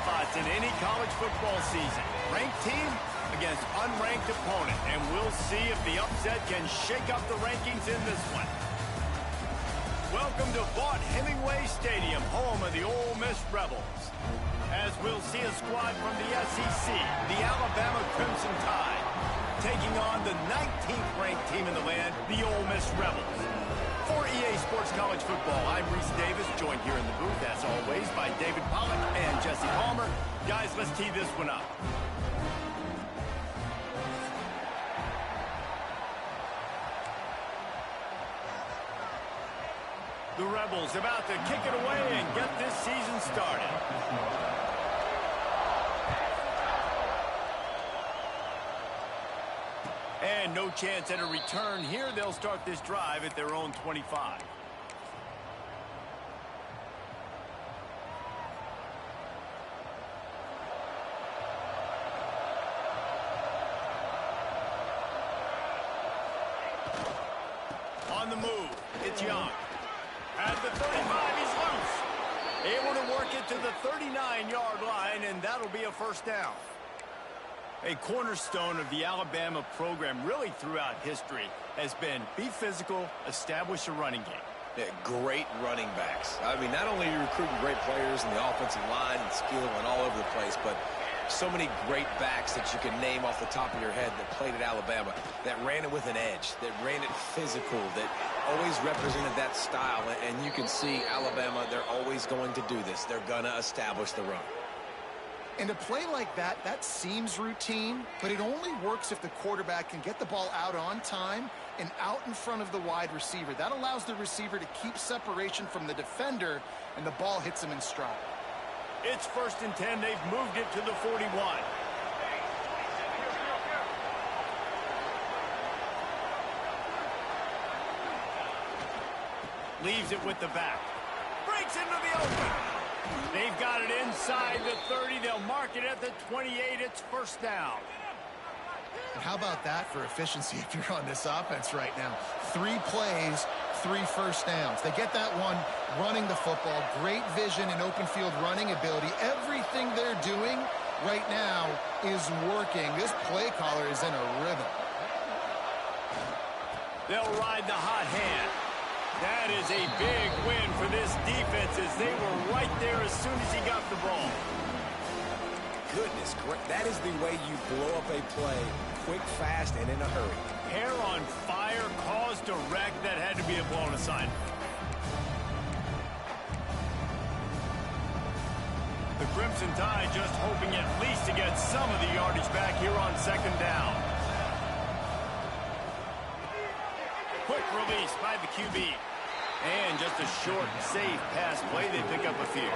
spots in any college football season. Ranked team against unranked opponent, and we'll see if the upset can shake up the rankings in this one. Welcome to Vaught-Hemingway Stadium, home of the Ole Miss Rebels. As we'll see a squad from the SEC, the Alabama Crimson Tide, taking on the 19th ranked team in the land, the Ole Miss Rebels. For EA Sports College Football, I'm Reese Davis, joined here in the booth, as always, by David Pollack and Jesse Palmer. Guys, let's tee this one up. The Rebels about to kick it away and get this season started. And no chance at a return here. They'll start this drive at their own 25. On the move, it's Young. At the 35, he's loose. Able to work it to the 39-yard line, and that'll be a first down. A cornerstone of the Alabama program really throughout history has been be physical, establish a running game. Yeah, great running backs. I mean, not only are you recruiting great players in the offensive line and skill and all over the place, but so many great backs that you can name off the top of your head that played at Alabama, that ran it with an edge, that ran it physical, that always represented that style. And you can see Alabama, they're always going to do this. They're going to establish the run. And a play like that, that seems routine, but it only works if the quarterback can get the ball out on time and out in front of the wide receiver. That allows the receiver to keep separation from the defender, and the ball hits him in stride. It's 1st and 10. They've moved it to the 41. Leaves it with the back. Breaks into the open. They've got it inside the 30. They'll mark it at the 28. It's first down. And how about that for efficiency if you're on this offense right now? 3 plays, 3 first downs. They get that one running the football. Great vision and open field running ability. Everything they're doing right now is working. This play caller is in a rhythm. They'll ride the hot hand. That is a big win for this defense as they were right there as soon as he got the ball. Goodness, that is the way you blow up a play quick, fast, and in a hurry. Hair on fire, cause direct. That had to be a blown assignment. The Crimson Tide just hoping at least to get some of the yardage back here on 2nd down. Quick release by the QB. And just a short, safe pass play. They pick up a few.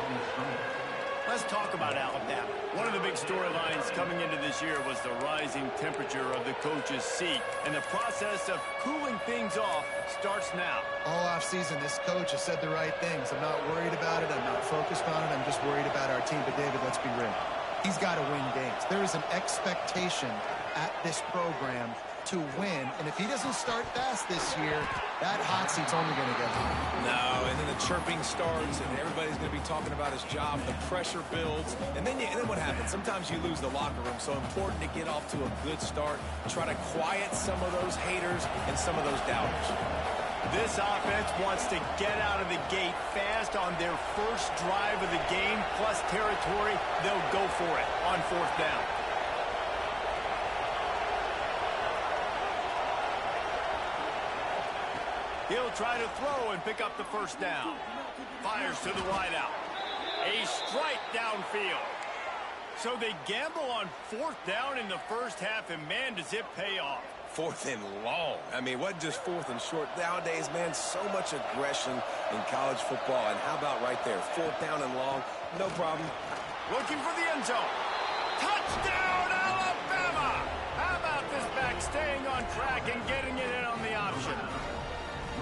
Let's talk about Alabama. One of the big storylines coming into this year was the rising temperature of the coach's seat. And the process of cooling things off starts now. All offseason, this coach has said the right things. I'm not worried about it. I'm not focused on it. I'm just worried about our team. But, David, let's be real. He's got to win games. There is an expectation at this program to win, and if he doesn't start fast this year, that hot seat's only going to get hot. No, and then the chirping starts, and everybody's going to be talking about his job. The pressure builds, and then what happens? Sometimes you lose the locker room, so important to get off to a good start. Try to quiet some of those haters and some of those doubters. This offense wants to get out of the gate fast on their first drive of the game, plus territory. They'll go for it on 4th down. He'll try to throw and pick up the first down. Fires to the wideout. A strike downfield. So they gamble on 4th down in the first half, and man, does it pay off. 4th and long. I mean, what just 4th and short? Nowadays, man, so much aggression in college football. And how about right there? 4th down and long, no problem. Looking for the end zone. Touchdown, Alabama! How about this back staying on track and getting it in on the option?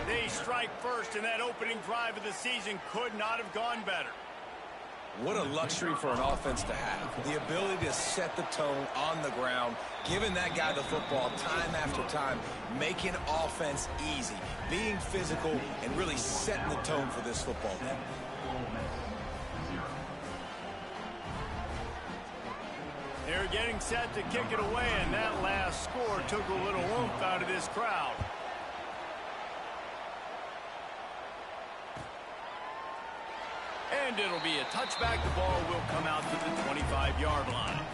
They strike first, and that opening drive of the season could not have gone better. What a luxury for an offense to have. The ability to set the tone on the ground, giving that guy the football time after time, making offense easy, being physical, and really setting the tone for this football game. They're getting set to kick it away, and that last score took a little oomph out of this crowd. And it'll be a touchback. The ball will come out to the 25-yard line.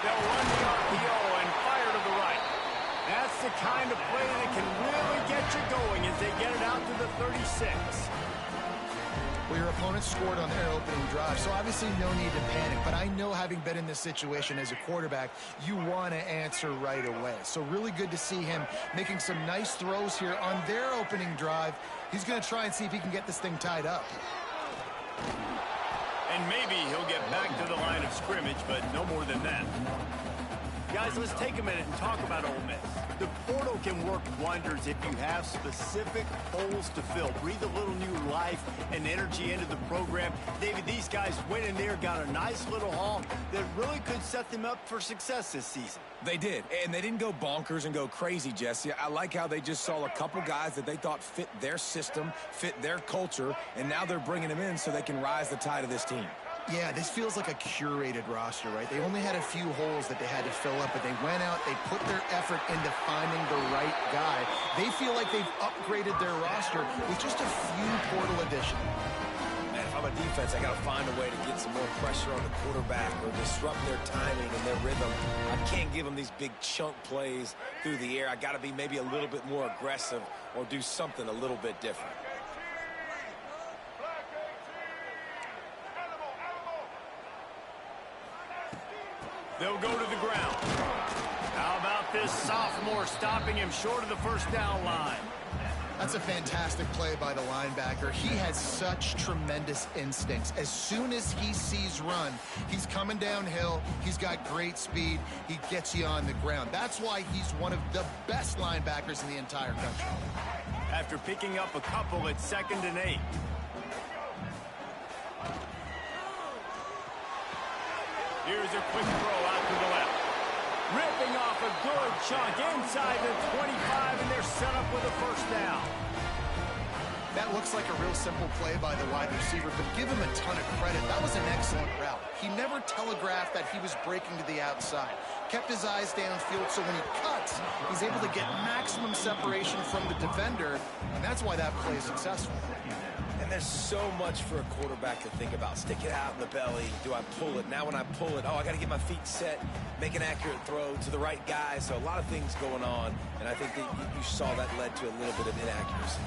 They'll run the RPO and fire to the right. That's the kind of play that can really get you going as they get it out to the 36. Well, your opponent scored on their opening drive, so obviously no need to panic. But I know, having been in this situation as a quarterback, you want to answer right away. So really good to see him making some nice throws here on their opening drive. He's going to try and see if he can get this thing tied up. And maybe he'll get back to the line of scrimmage, but no more than that. Guys, let's take a minute and talk about Ole Miss. The portal can work wonders if you have specific holes to fill. Breathe a little new life and energy into the program. David, these guys went in there, got a nice little haul that really could set them up for success this season. They did, and they didn't go bonkers and go crazy, Jesse. I like how they just saw a couple guys that they thought fit their system, fit their culture, and now they're bringing them in so they can rise the tide of this team. Yeah, this feels like a curated roster, right? They only had a few holes that they had to fill up, but they went out, they put their effort into finding the right guy. They feel like they've upgraded their roster with just a few portal additions. Man, if I'm a defense, I got to find a way to get some more pressure on the quarterback or disrupt their timing and their rhythm. I can't give them these big chunk plays through the air. I got to be maybe a little bit more aggressive or do something a little bit different. They'll go to the ground. How about this sophomore stopping him short of the first down line? That's a fantastic play by the linebacker. He has such tremendous instincts. As soon as he sees run, he's coming downhill. He's got great speed. He gets you on the ground. That's why he's one of the best linebackers in the entire country. After picking up a couple at 2nd and 8. Here's a quick throw out to the left. Ripping off a good chunk inside the 25, and they're set up with a first down. That looks like a real simple play by the wide receiver, but give him a ton of credit. That was an excellent route. He never telegraphed that he was breaking to the outside. Kept his eyes downfield, so when he cuts, he's able to get maximum separation from the defender, and that's why that play is successful. And there's so much for a quarterback to think about. Stick it out in the belly. Do I pull it? Now when I pull it, oh, I got to get my feet set, make an accurate throw to the right guy. So a lot of things going on, and I think that you saw that led to a little bit of inaccuracy.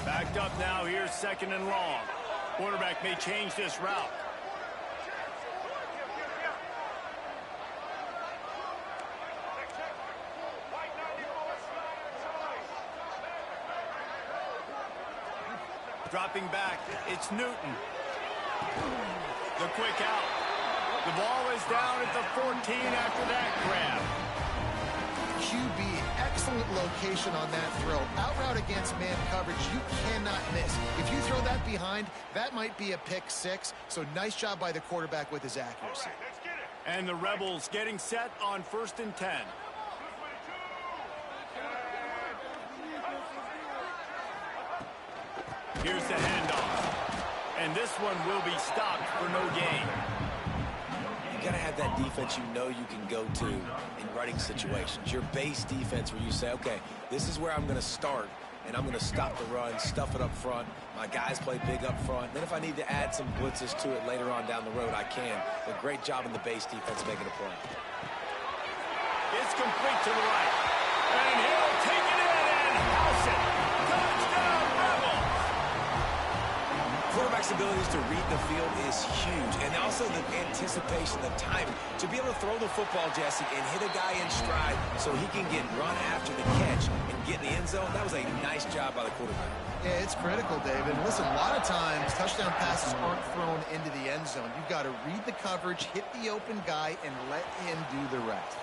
Backed up now. Here's 2nd and long. Quarterback may change this route. Dropping back, it's Newton. The quick out. The ball is down at the 14 after that grab. QB, excellent location on that throw. Out route against man coverage, you cannot miss. If you throw that behind, that might be a pick 6. So nice job by the quarterback with his accuracy. And the Rebels getting set on 1st and 10. Here's the handoff. And this one will be stopped for no gain. You got to have that defense you know you can go to in running situations. Your base defense where you say, okay, this is where I'm going to start, and I'm going to stop the run, stuff it up front. My guys play big up front. Then if I need to add some blitzes to it later on down the road, I can. But great job in the base defense making a play. It's complete to the right. And he'll take it in and house it. Touchdown, Rebels! Quarterback quarterback's abilities to read the field is huge, and also the anticipation, the timing. To be able to throw the football, Jesse, and hit a guy in stride so he can get run after the catch and get in the end zone, that was a nice job by the quarterback. Yeah, it's critical, David. Listen, a lot of times touchdown passes aren't thrown into the end zone. You've got to read the coverage, hit the open guy, and let him do the rest.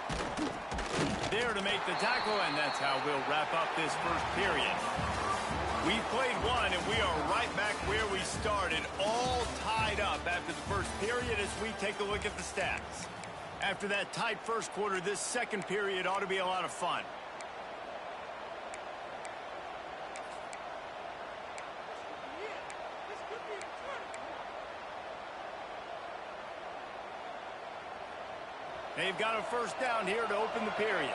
There to make the tackle, and that's how we'll wrap up this first period. We've played one, and we are right back where we started, all tied up after the first period as we take a look at the stats. After that tight first quarter, this second period ought to be a lot of fun. They've got a first down here to open the period.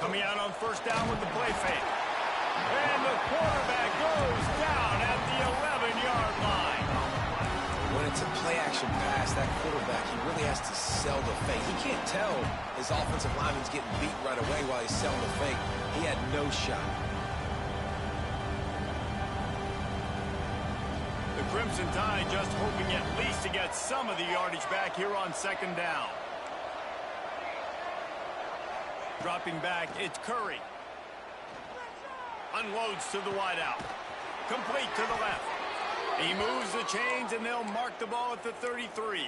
Coming out on first down with the play fake. And the quarterback goes down at the 11-yard line. When it's a play-action pass, that quarterback, he really has to sell the fake. He can't tell his offensive lineman's getting beat right away while he's selling the fake. He had no shot. The Crimson Tide just hoping at least to get some of the yardage back here on second down. Dropping back, it's Curry. Unloads to the wideout. Complete to the left. He moves the chains, and they'll mark the ball at the 33.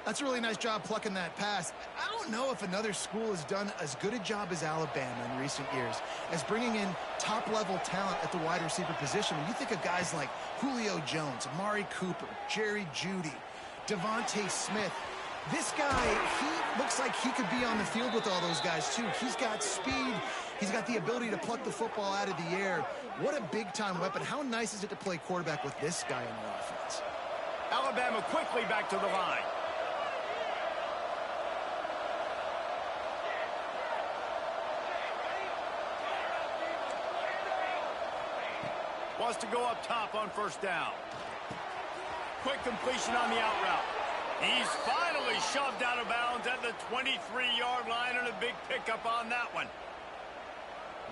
That's a really nice job plucking that pass. I don't know if another school has done as good a job as Alabama in recent years as bringing in top-level talent at the wide receiver position. When you think of guys like Julio Jones, Amari Cooper, Jerry Jeudy, Devontae Smith, this guy, he looks like he could be on the field with all those guys, too. He's got speed. He's got the ability to pluck the football out of the air. What a big-time weapon. How nice is it to play quarterback with this guy on the offense? Alabama quickly back to the line. Wants to go up top on first down. Quick completion on the out route. He's finally shoved out of bounds at the 23-yard line, and a big pickup on that one.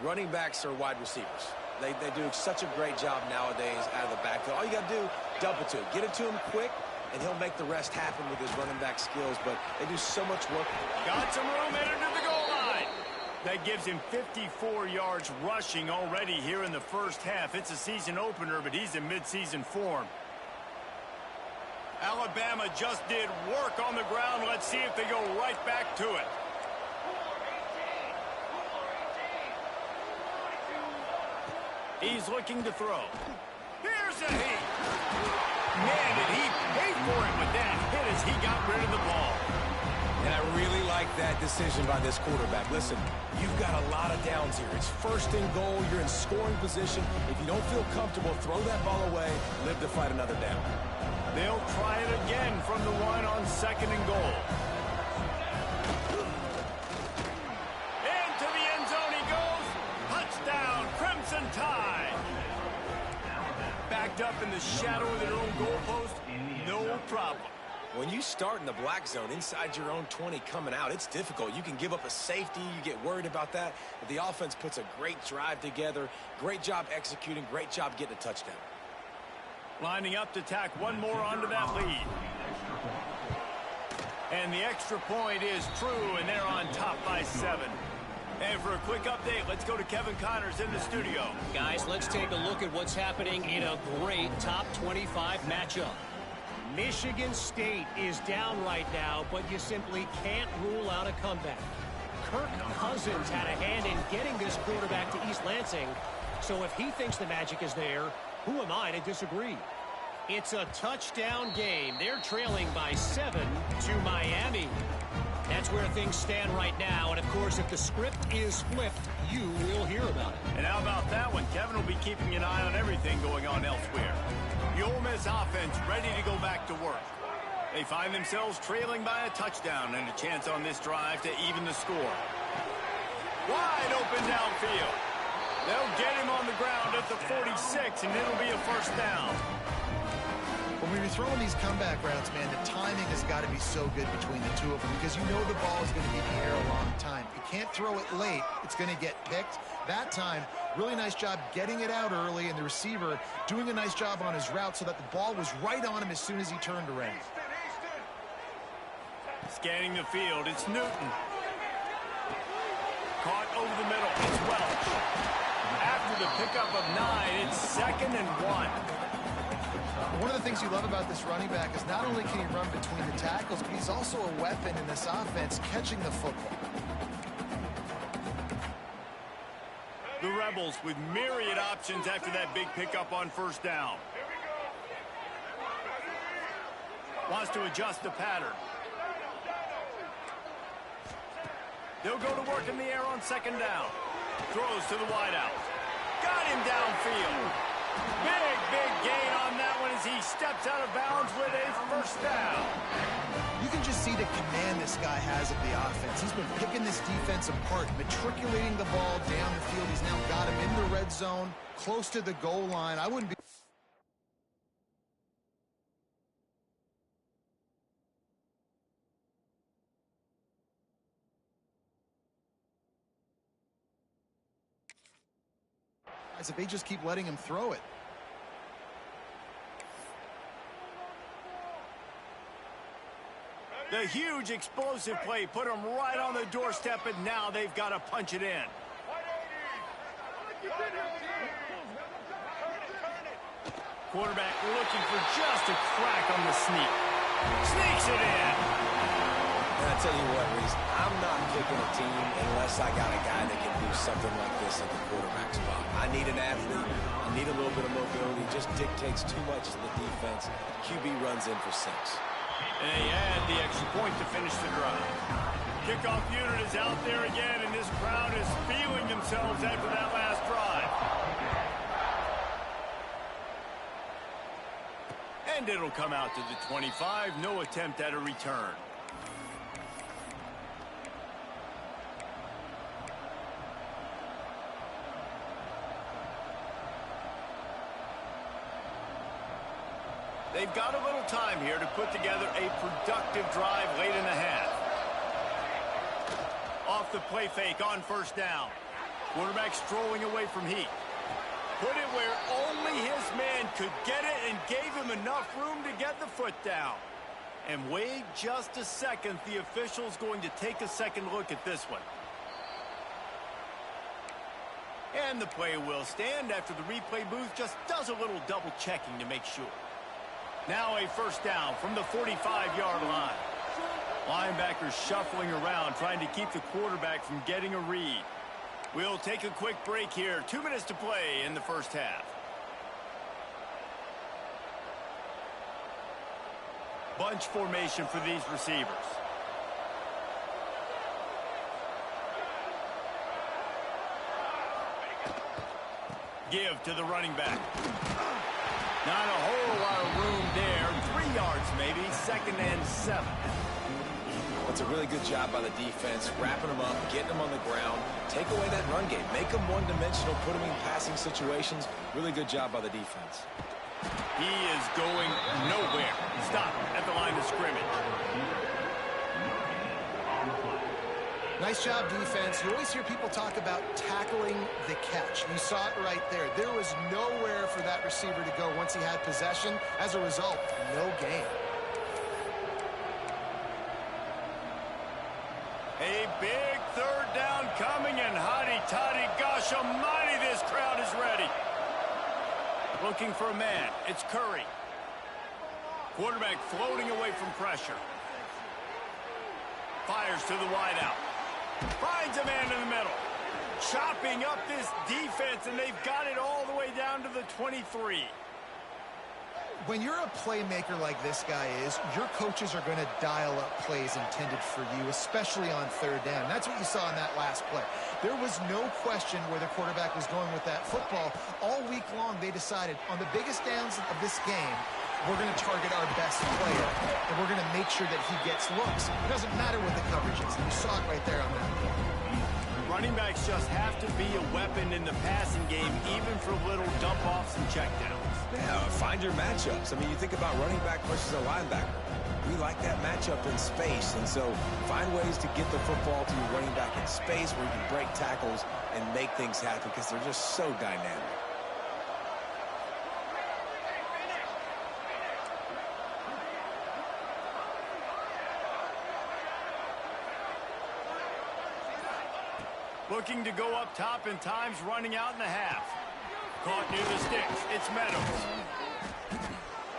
Running backs are wide receivers. They do such a great job nowadays out of the backfield. All you got to do, dump it to him. Get it to him quick, and he'll make the rest happen with his running back skills. But they do so much work. Got some room headed to the goal line. That gives him 54 yards rushing already here in the first half. It's a season opener, but he's in midseason form. Alabama just did work on the ground. Let's see if they go right back to it. He's looking to throw. Here's a heat. Man, did he pay for it with that hit as he got rid of the ball. And I really like that decision by this quarterback. Listen, you've got a lot of downs here. It's first and goal. You're in scoring position. If you don't feel comfortable, throw that ball away. Live to fight another down. They'll try it again from the one on second and goal. Into the end zone he goes. Touchdown, Crimson Tide. Backed up in the shadow of their own goalpost, no problem. When you start in the black zone inside your own 20 coming out, it's difficult. You can give up a safety. You get worried about that. But the offense puts a great drive together. Great job executing. Great job getting a touchdown. Lining up to tack one more onto that lead. And the extra point is true, and they're on top by 7. And for a quick update, let's go to Kevin Connors in the studio. Guys, let's take a look at what's happening in a great top 25 matchup. Michigan State is down right now, but you simply can't rule out a comeback. Kirk Cousins had a hand in getting this quarterback to East Lansing, so if he thinks the magic is there, who am I to disagree? It's a touchdown game. They're trailing by 7 to Miami. That's where things stand right now, and of course, if the script is flipped, you will hear about it. And how about that one? Kevin will be keeping an eye on everything going on elsewhere. The Ole Miss offense ready to go back to work. They find themselves trailing by a touchdown and a chance on this drive to even the score. Wide open downfield. They'll get him on the ground at the 46, and it'll be a first down. When we were throwing these comeback routes, man, the timing has got to be so good between the two of them because you know the ball is going to be in the air a long time. You can't throw it late, it's going to get picked. That time, really nice job getting it out early, and the receiver doing a nice job on his route so that the ball was right on him as soon as he turned around. Scanning the field, it's Newton. Caught over the middle, it's Welch. After the pickup of 9, it's 2nd and 1. One of the things you love about this running back is not only can he run between the tackles, but he's also a weapon in this offense, catching the football. The Rebels with myriad options after that big pickup on first down. Wants to adjust the pattern. They'll go to work in the air on 2nd down. Throws to the wideout. Got him downfield. Big gain on that one as he steps out of bounds with a first down. You can just see the command this guy has of the offense. He's been picking this defense apart, matriculating the ball down the field. He's now got him in the red zone, close to the goal line. I wouldn't be... if they just keep letting him throw it. The huge explosive play put them right on the doorstep, and now they've got to punch it in. Quarterback looking for just a crack on the sneak. Sneaks it in. And I tell you what, Reese, I'm not picking a team unless I got a guy that can do something like this at the quarterback spot. I need an athlete. I need a little bit of mobility. Just dictates too much to the defense. QB runs in for 6. And they add the extra point to finish the drive. Kickoff unit is out there again, and this crowd is feeling themselves after that last drive. And it'll come out to the 25. No attempt at a return. They've got a little time here to put together a productive drive late in the half. Off the play fake on first down. Quarterback strolling away from Heath. Put it where only his man could get it and gave him enough room to get the foot down. And wait just a second. The official's going to take a second look at this one. And the play will stand after the replay booth just does a little double checking to make sure. Now a first down from the 45-yard line. Linebackers shuffling around, trying to keep the quarterback from getting a read. We'll take a quick break here. 2 minutes to play in the first half. Bunch formation for these receivers. Give to the running back. Not a whole lot of room there. 3 yards maybe. 2nd and 7. It's a really good job by the defense, wrapping them up, getting them on the ground, take away that run game, make them one-dimensional, put them in passing situations. Really good job by the defense. He is going nowhere. Stop at the line of scrimmage. Nice job, defense. You always hear people talk about tackling the catch. You saw it right there. There was nowhere for that receiver to go once he had possession. As a result, no gain. A big 3rd down coming, and hotty-toddy, gosh almighty, this crowd is ready. Looking for a man. It's Curry. Quarterback floating away from pressure. Fires to the wideout. Finds a man in the middle. Chopping up this defense, and they've got it all the way down to the 23. When you're a playmaker like this guy is, your coaches are going to dial up plays intended for you, especially on 3rd down. That's what you saw in that last play. There was no question where the quarterback was going with that football. All week long, they decided on the biggest downs of this game, we're going to target our best player, and we're going to make sure that he gets looks. It doesn't matter what the coverage is. You saw it right there on that play. Running backs just have to be a weapon in the passing game, even for little dump-offs and checkdowns. Yeah, find your matchups. I mean, you think about running back versus a linebacker. We like that matchup in space, and so find ways to get the football to your running back in space where he can break tackles and make things happen because they're just so dynamic. Looking to go up top, and time's running out in the half. Caught near the sticks. It's Meadows.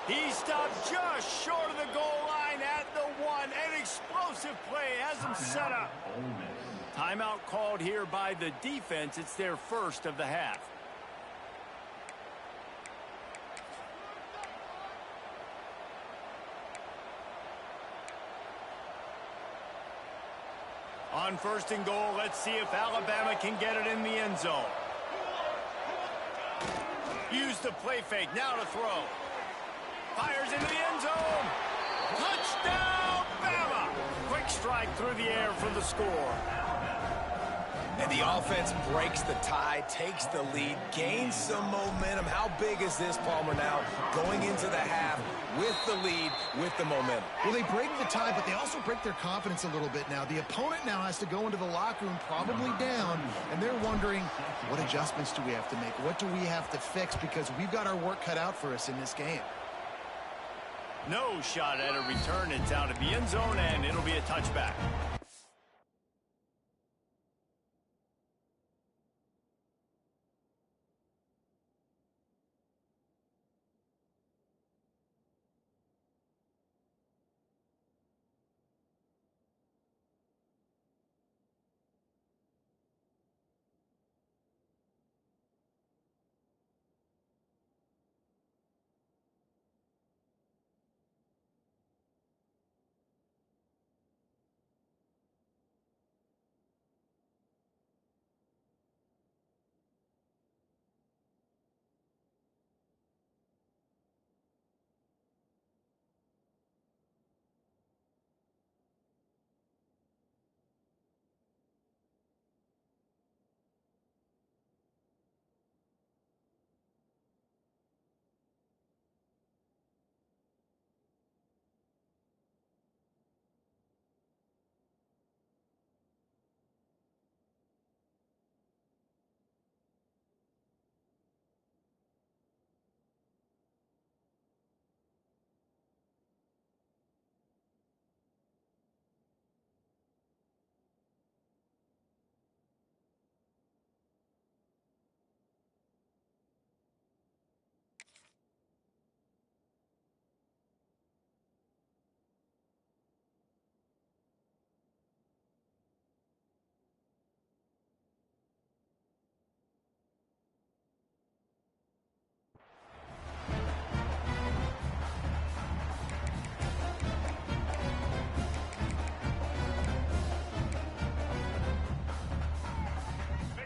He stopped just short of the goal line at the 1. An explosive play has him set up. Timeout called here by the defense. It's their first of the half. On 1st and goal, let's see if Alabama can get it in the end zone. Use the play fake, now to throw. Fires into the end zone. Touchdown, Bama! Quick strike through the air for the score. And the offense breaks the tie, takes the lead, gains some momentum. How big is this, Palmer, now going into the half with the lead, with the momentum? Well, they break the tie, but they also break their confidence a little bit now. The opponent now has to go into the locker room probably down, and they're wondering, what adjustments do we have to make? What do we have to fix? Because we've got our work cut out for us in this game. No shot at a return. It's out of the end zone, and it'll be a touchback.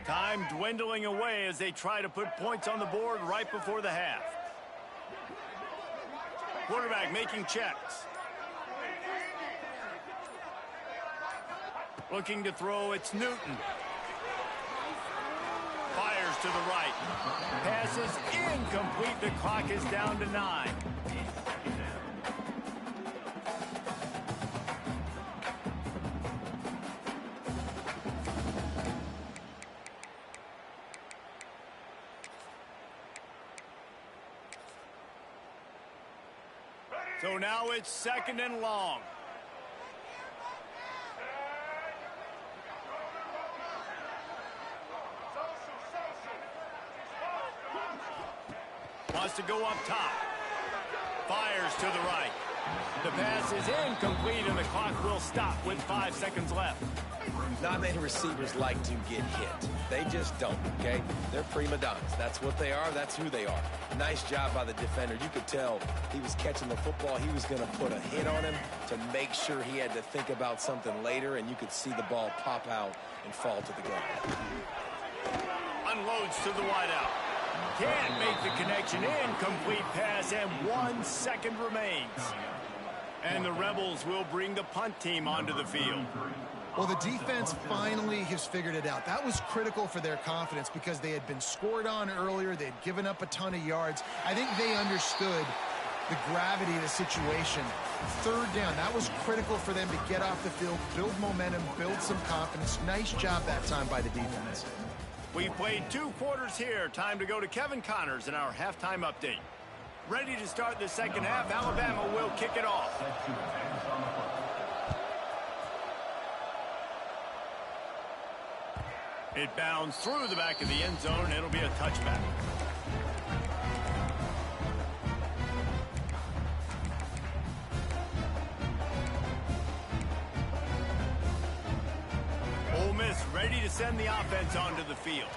Time dwindling away as they try to put points on the board right before the half. Quarterback making checks. Looking to throw, it's Newton. Fires to the right. Pass is incomplete. The clock is down to 9. So now it's 2nd and long. Wants to go up top. Fires to the right. The pass is incomplete, and the clock will stop with 5 seconds left. Not many receivers like to get hit. They just don't, okay? They're prima donnas. That's what they are. That's who they are. Nice job by the defender. You could tell he was catching the football. He was going to put a hit on him to make sure he had to think about something later, and you could see the ball pop out and fall to the ground. Unloads to the wideout. Can't make the connection. Incomplete pass, and 1 second remains. And the Rebels will bring the punt team onto the field. Well, the defense finally has figured it out. That was critical for their confidence because they had been scored on earlier. They had given up a ton of yards. I think they understood the gravity of the situation. Third down, that was critical for them to get off the field, build momentum, build some confidence. Nice job that time by the defense. We played 2 quarters here. Time to go to Kevin Connors in our halftime update. Ready to start the second half. Alabama will kick it off. It bounds through the back of the end zone. It'll be a touchback. Ole Miss ready to send the offense onto the field.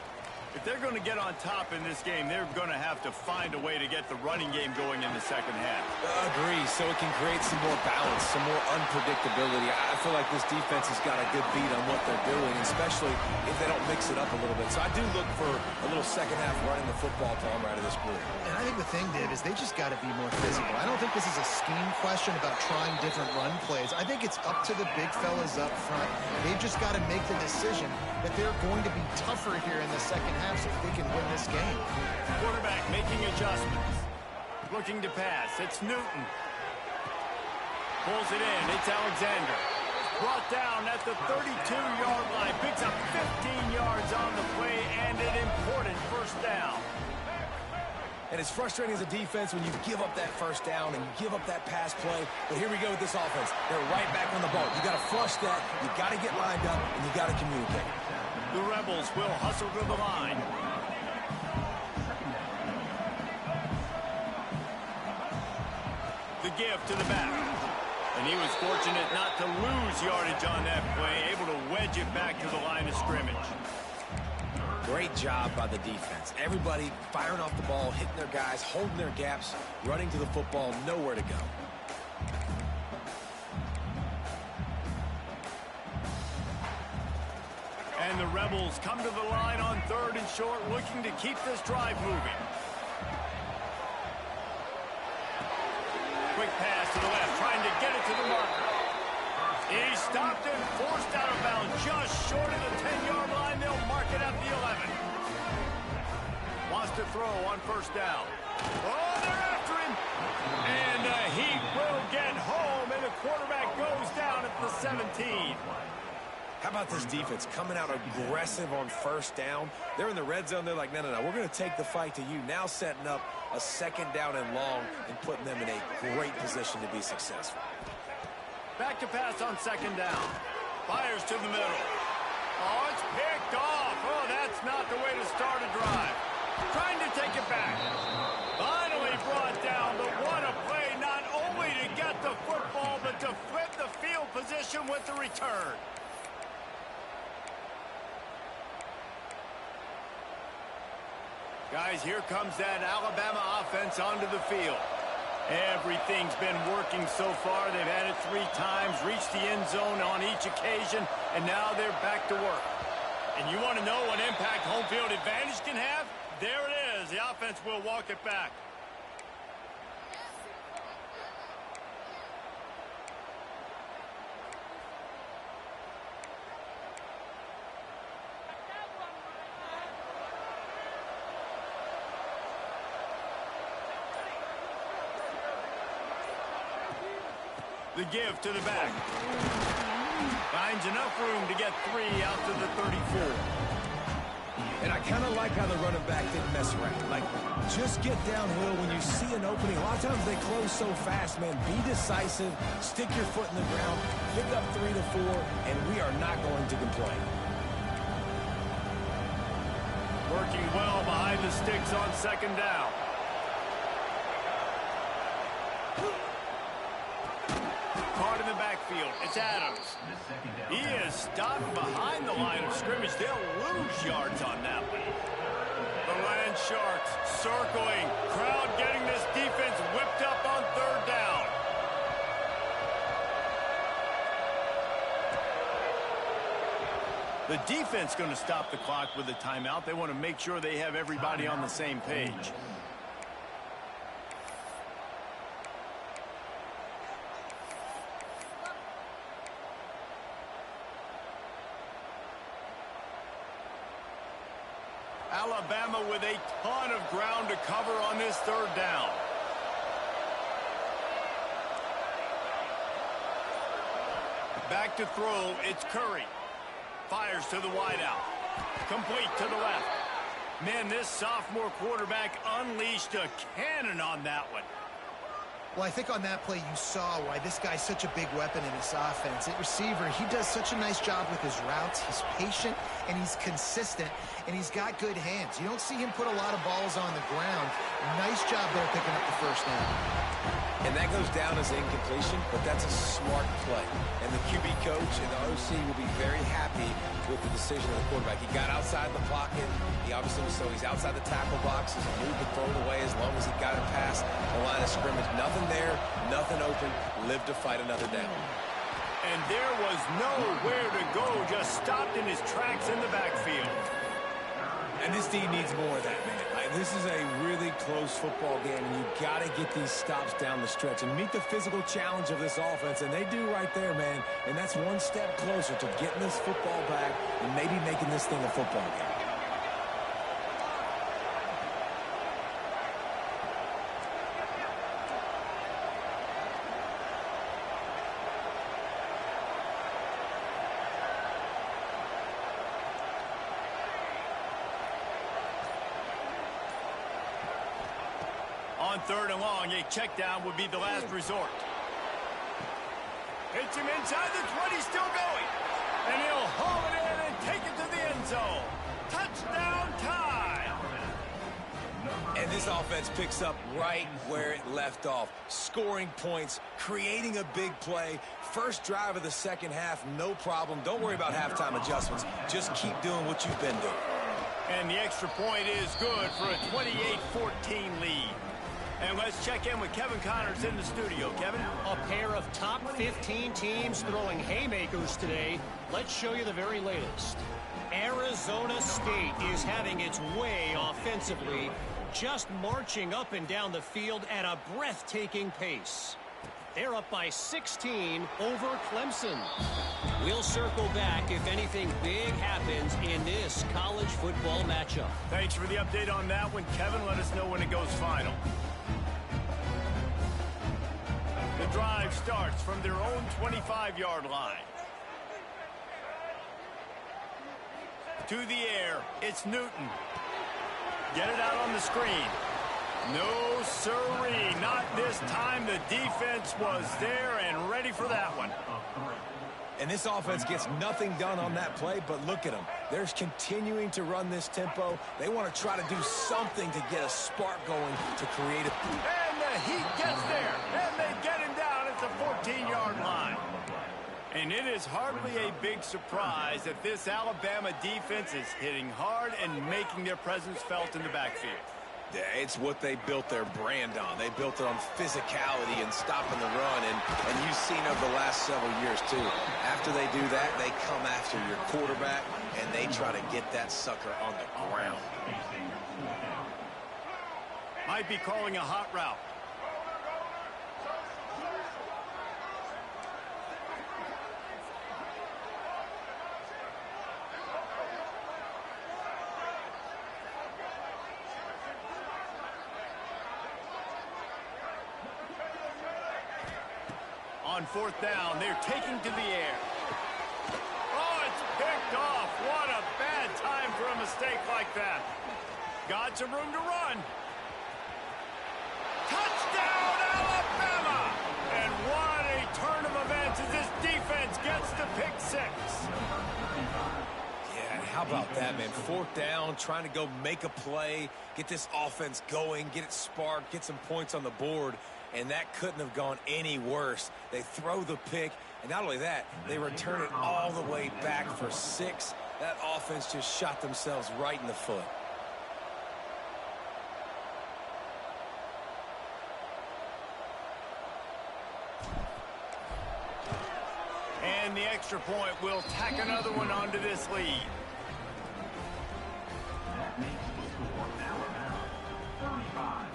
If they're going to get on top in this game, they're going to have to find a way to get the running game going in the second half. Agree, so it can create some more balance, some more unpredictability. I feel like this defense has got a good beat on what they're doing, especially if they don't mix it up a little bit. So I do look for a little second half running the football to out of this group. And I think the thing, Dave, is they just got to be more physical. I don't think this is a scheme question about trying different run plays. I think it's up to the big fellas up front. They've just got to make the decision that they're going to be tougher here in the second half so that they can win this game. Quarterback making adjustments. Looking to pass. It's Newton. Pulls it in. It's Alexander. Brought down at the 32-yard line. Picks up 15 yards on the play and an important first down. And it's frustrating as a defense when you give up that first down and you give up that pass play. But here we go with this offense. They're right back on the ball. You got to flush that. You got to get lined up, and you got to communicate. The Rebels will hustle to the line. The give to the back. And he was fortunate not to lose yardage on that play, able to wedge it back to the line of scrimmage. Great job by the defense. Everybody firing off the ball, hitting their guys, holding their gaps, running to the football, nowhere to go. And the Rebels come to the line on 3rd and short, looking to keep this drive moving. Quick pass to the left, trying to get it to the marker. He stopped and forced out of bounds just short of the 10-yard line. They'll mark it at the 11. Wants to throw on first down. Oh, they're after him. And he will get home, and the quarterback goes down at the 17. How about this defense coming out aggressive on first down? They're in the red zone. They're like, no, we're going to take the fight to you. Now setting up a second down and long and putting them in a great position to be successful. Back to pass on second down. Fires to the middle. Oh, it's picked off. Oh, that's not the way to start a drive. Trying to take it back. Finally brought down, but what a play, not only to get the football, but to flip the field position with the return. Guys, here comes that Alabama offense onto the field. Everything's been working so far. They've had it 3 times, reached the end zone on each occasion, and now they're back to work. And you want to know what impact home field advantage can have? There it is. The offense will walk it back. The give to the back. Finds enough room to get 3 out to the 34. And I kind of like how the running back didn't mess around. Like, just get downhill when you see an opening. A lot of times they close so fast, man. Be decisive, stick your foot in the ground, pick up 3 to 4, and we are not going to complain. Working well behind the sticks on second down. Caught in the backfield. It's Adams. He is stopped behind the line of scrimmage. They'll lose yards on that one. The Land Sharks circling. Crowd getting this defense whipped up on 3rd down. The defense going to stop the clock with a timeout. They want to make sure they have everybody on the same page. Alabama with a ton of ground to cover on this 3rd down. Back to throw, it's Curry. Fires to the wideout. Complete to the left. Man, this sophomore quarterback unleashed a cannon on that one. Well, I think on that play you saw why this guy's such a big weapon in this offense. At receiver, he does such a nice job with his routes. He's patient, and he's consistent, and he's got good hands. You don't see him put a lot of balls on the ground. Nice job there picking up the first down. And that goes down as incompletion, but that's a smart play. And the QB coach and the OC will be very happy with the decision of the quarterback. He got outside the pocket. He obviously was, so he's outside the tackle box. He's moved to throw it away as long as he got it past the line of scrimmage. Nothing there, nothing open. Live to fight another down. And there was nowhere to go, just stopped in his tracks in the backfield. And this team needs more of that, man. This is a really close football game, and you've got to get these stops down the stretch and meet the physical challenge of this offense, and they do right there, man. And that's one step closer to getting this football back and maybe making this thing a football game. On 3rd and long, a check down would be the last resort. Hits him inside the 20, still going. And he'll haul it in and take it to the end zone. Touchdown time. And this offense picks up right where it left off. Scoring points, creating a big play. First drive of the second half, no problem. Don't worry about halftime adjustments. Just keep doing what you've been doing. And the extra point is good for a 28-14 lead. And let's check in with Kevin Connors in the studio. Kevin? A pair of top 15 teams throwing haymakers today. Let's show you the very latest. Arizona State is having its way offensively, just marching up and down the field at a breathtaking pace. They're up by 16 over Clemson. We'll circle back if anything big happens in this college football matchup. Thanks for the update on that one, Kevin. Let us know when it goes final. The drive starts from their own 25-yard line. To the air, it's Newton. Get it out on the screen. No siree, not this time. The defense was there and ready for that one. And this offense gets nothing done on that play, but look at them. They're continuing to run this tempo. They want to try to do something to get a spark going to create a... And the heat gets there, and they get him down at the 14-yard line. And it is hardly a big surprise that this Alabama defense is hitting hard and making their presence felt in the backfield. Yeah, it's what they built their brand on. They built it on physicality and stopping the run, and you've seen over the last several years, too. After they do that, they come after your quarterback, and they try to get that sucker on the ground. Might be calling a hot route. On 4th down, they're taking to the air. Oh, it's picked off. What a bad time for a mistake like that. Got some room to run. Touchdown, Alabama! And what a turn of events as this defense gets the pick 6. Yeah, and how about that, man? 4th down, trying to go make a play, get this offense going, get it sparked, get some points on the board. And that couldn't have gone any worse. They throw the pick, and not only that, they return it all the way back for 6. That offense just shot themselves right in the foot. And the extra point will tack another one onto this lead. That makes the score Alabama 35.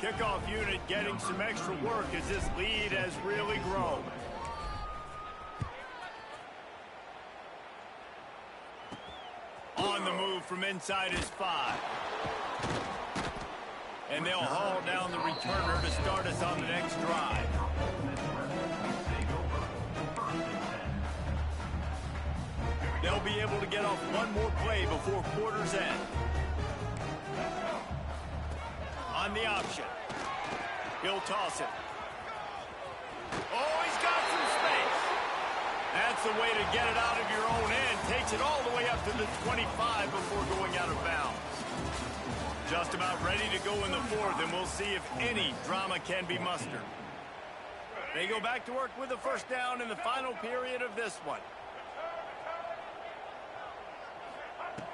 Kickoff unit getting some extra work as this lead has really grown. On the move from inside his 5. And they'll haul down the returner to start us on the next drive. get off one more play before quarter's end. On the option. He'll toss it. Oh, he's got some space. That's the way to get it out of your own end. Takes it all the way up to the 25 before going out of bounds. Just about ready to go in the fourth, and we'll see if any drama can be mustered. They go back to work with the first down in the final period of this one.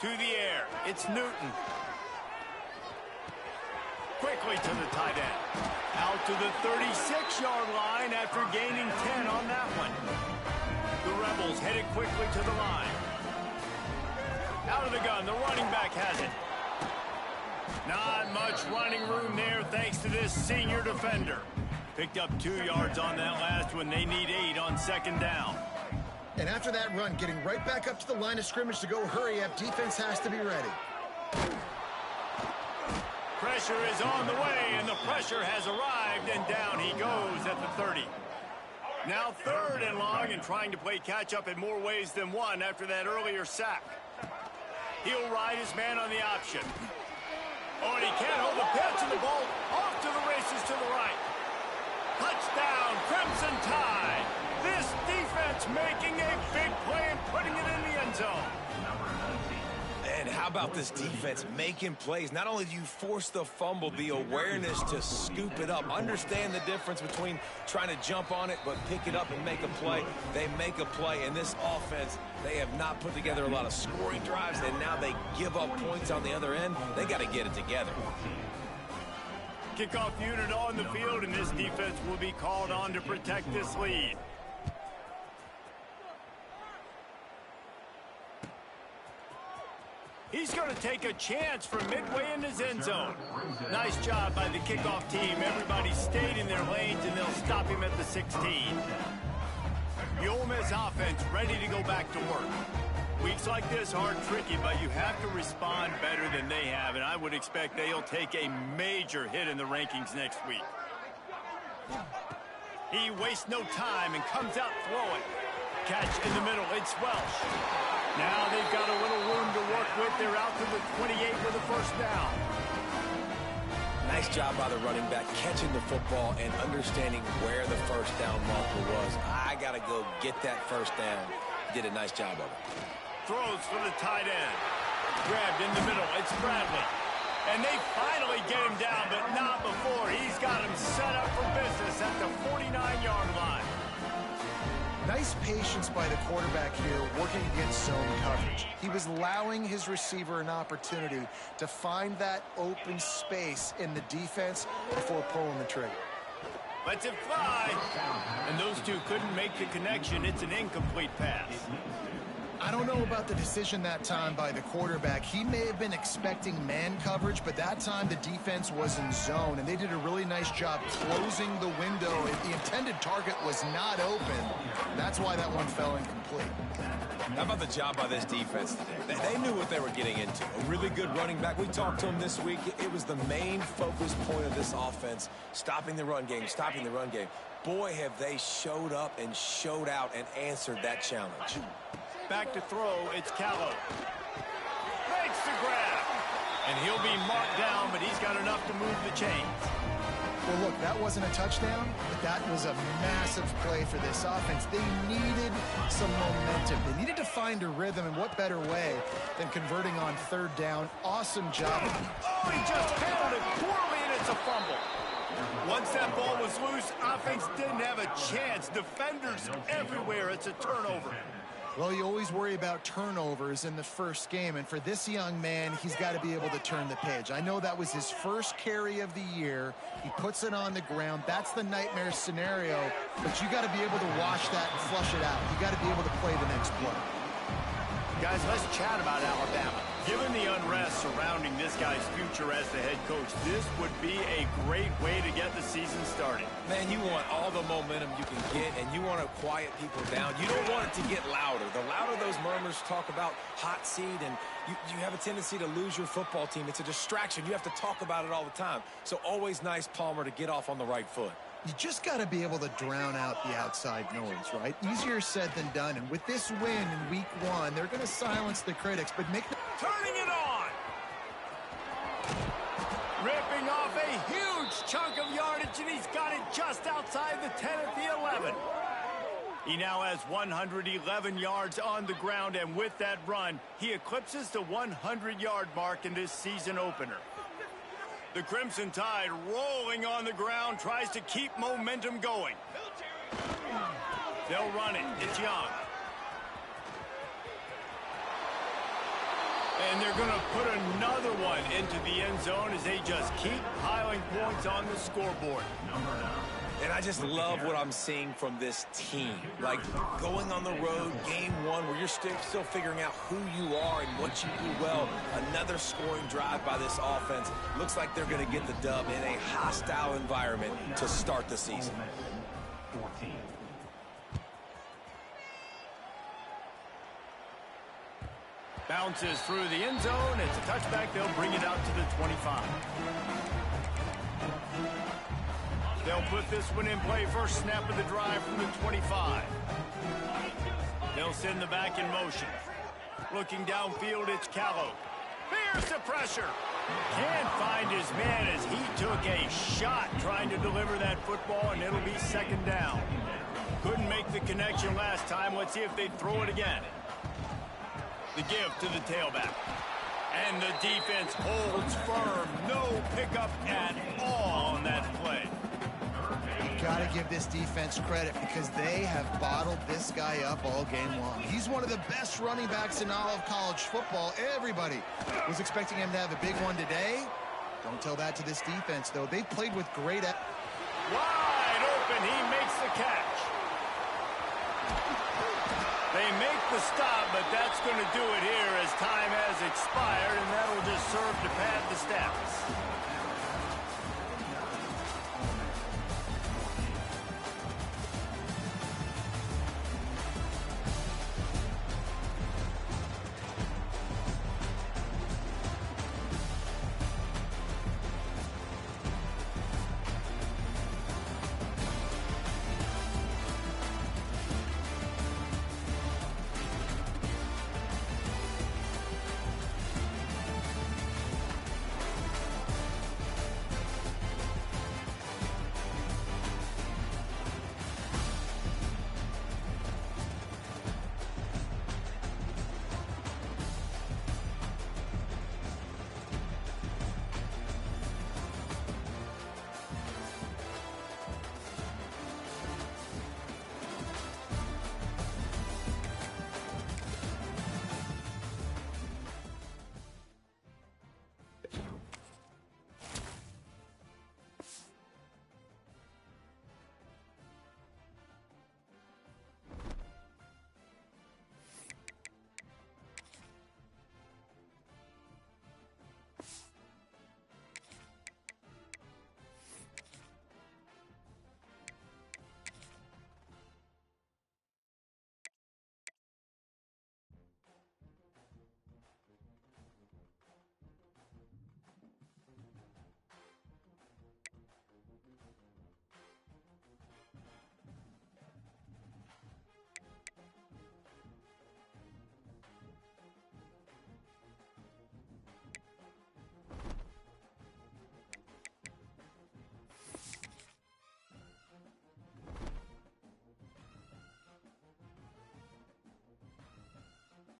To the air. It's Newton. Quickly to the tight end. Out to the 36-yard line after gaining 10 on that one. The Rebels headed quickly to the line. Out of the gun, the running back has it. Not much running room there thanks to this senior defender. Picked up 2 yards on that last one. They need 8 on second down. And after that run, getting right back up to the line of scrimmage to go hurry up, defense has to be ready. Pressure is on the way, and the pressure has arrived, and down he goes at the 30. Now 3rd and long, and trying to play catch-up in more ways than one after that earlier sack. He'll ride his man on the option. Oh, and he can't hold the pitch, and the ball off to the races to the right. Touchdown, Crimson Tide. This defense making a big play and putting it in the end zone. And how about this defense making plays? Not only do you force the fumble, the awareness to scoop it up. Understand the difference between trying to jump on it, but pick it up and make a play. They make a play. In this offense, they have not put together a lot of scoring drives, and now they give up points on the other end. They got to get it together. Kickoff unit on the field, and this defense will be called on to protect this lead. He's going to take a chance from midway in his end zone. Nice job by the kickoff team. Everybody stayed in their lanes, and they'll stop him at the 16. The Ole Miss offense ready to go back to work. Weeks like this are tricky, but you have to respond better than they have, and I would expect they'll take a major hit in the rankings next week. He wastes no time and comes out throwing. Catch in the middle. It's Welsh. Now they've got a little room to work with. They're out to the 28 with a first down. Nice job by the running back catching the football and understanding where the first down marker was. I got to go get that first down. Did a nice job of it. Throws for the tight end. Grabbed in the middle. It's Bradley. And they finally get him down, but not before. He's got him set up for business at the 49-yard line. Nice patience by the quarterback here working against zone coverage. He was allowing his receiver an opportunity to find that open space in the defense before pulling the trigger. Lets it fly. And those two couldn't make the connection. It's an incomplete pass. I don't know about the decision that time by the quarterback. He may have been expecting man coverage, but that time the defense was in zone, and they did a really nice job closing the window. The intended target was not open. That's why that one fell incomplete. How about the job by this defense today? They knew what they were getting into. A really good running back. We talked to him this week. It was the main focus point of this offense, stopping the run game, stopping the run game. Boy, have they showed up and showed out and answered that challenge. Back to throw, it's Callow. Makes the grab. And he'll be marked down, but he's got enough to move the chains. Well, look, that wasn't a touchdown, but that was a massive play for this offense. They needed some momentum. They needed to find a rhythm, and what better way than converting on 3rd down. Awesome job. Oh, he just handled it poorly, and it's a fumble. Once that ball was loose, offense didn't have a chance. Defenders everywhere. It's a turnover. Well, you always worry about turnovers in the first game, and for this young man, he's got to be able to turn the page. I know that was his first carry of the year. He puts it on the ground. That's the nightmare scenario, but you got to be able to wash that and flush it out. You got to be able to play the next play. Guys, let's chat about Alabama. Given the unrest surrounding this guy's future as the head coach, this would be a great way to get the season started. Man, you want all the momentum you can get, and you want to quiet people down. You don't want it to get louder. The louder those murmurs talk about hot seat, and you have a tendency to lose your football team. It's a distraction. You have to talk about it all the time. So always nice, Palmer, to get off on the right foot. You just got to be able to drown out the outside noise, right? Easier said than done. And with this win in week 1, they're going to silence the critics, but make... Turning it on. Ripping off a huge chunk of yardage, and he's got it just outside the 10 at the 11. He now has 111 yards on the ground, and with that run, he eclipses the 100-yard mark in this season opener. The Crimson Tide rolling on the ground, tries to keep momentum going. They'll run it. It's Young. And they're going to put another one into the end zone as they just keep piling points on the scoreboard. And I just love what I'm seeing from this team. Like going on the road, game 1, where you're still figuring out who you are and what you do well. Another scoring drive by this offense. Looks like they're going to get the dub in a hostile environment to start the season. 14. Bounces through the end zone. It's a touchback. They'll bring it out to the 25. They'll put this one in play. First snap of the drive from the 25. They'll send the back in motion. Looking downfield, it's Callow. Here's the pressure. Can't find his man as he took a shot trying to deliver that football, and it'll be second down. Couldn't make the connection last time. Let's see if they throw it again. The give to the tailback. And the defense holds firm. No pickup at all on that play. Got to give this defense credit because they have bottled this guy up all game long. He's one of the best running backs in all of college football. Everybody was expecting him to have a big one today. Don't tell that to this defense, though. They played with great... Wide open. He makes the catch. They make the stop, but that's going to do it here as time has expired, and that'll just serve to pad the stats.